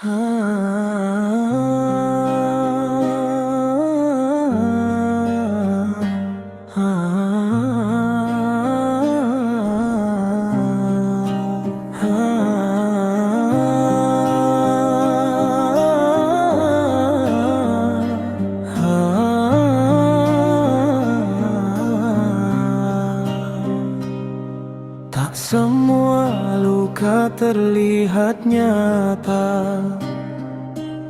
Tak semua luka terlihat nyata,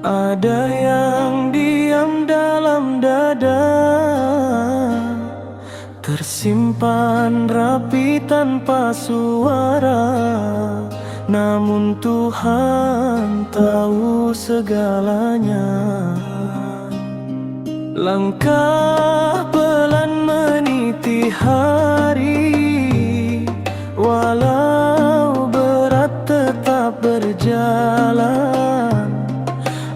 ada yang diam dalam dada, tersimpan rapi tanpa suara. Namun Tuhan tahu segalanya. Langkah pelan meniti hari, walau berat tetap berjalan.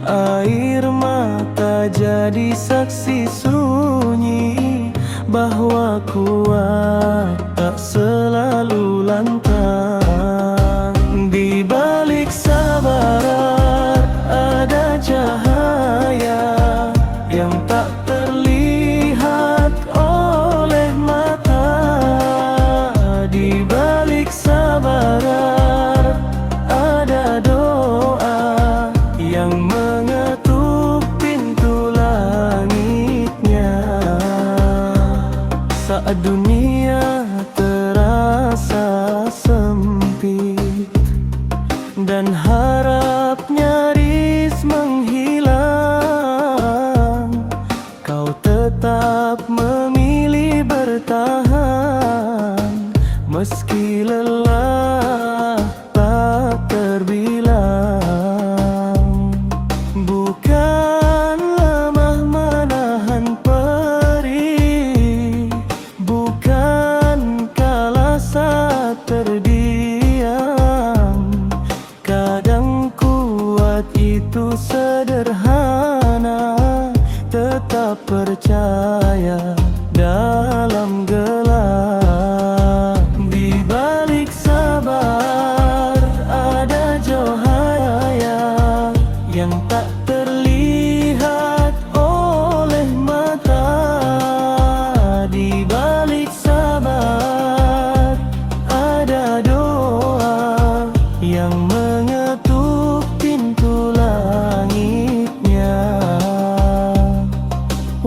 Air mata jadi saksi sunyi bahwa kuat tak selalu lantang. Di balik sabar ada cahaya yang tak terlihat oleh mata. Di balik sabar ada doa yang mengetuk pintu langitnya. Saat dunia terasa sempit dan harap nyaris menghilang, kau tetap memilih bertahan meski lelah tak terbilang. Bukan lemah menahan perih, bukan kalah saat terdiam. Kadang kuat itu sederhana, tetap percaya dalam gelap. Di balik sabar ada cahaya yang tak terlihat oleh mata. Di balik sabar ada doa yang mengetuk pintu langitnya.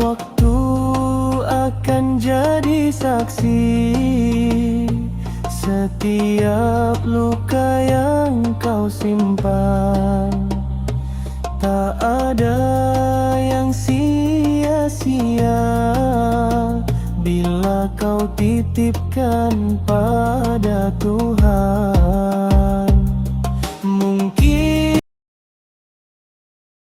Waktu akan jadi saksi setiap luka yang kau simpan. Tak ada yang sia-sia bila kau titipkan pada Tuhan.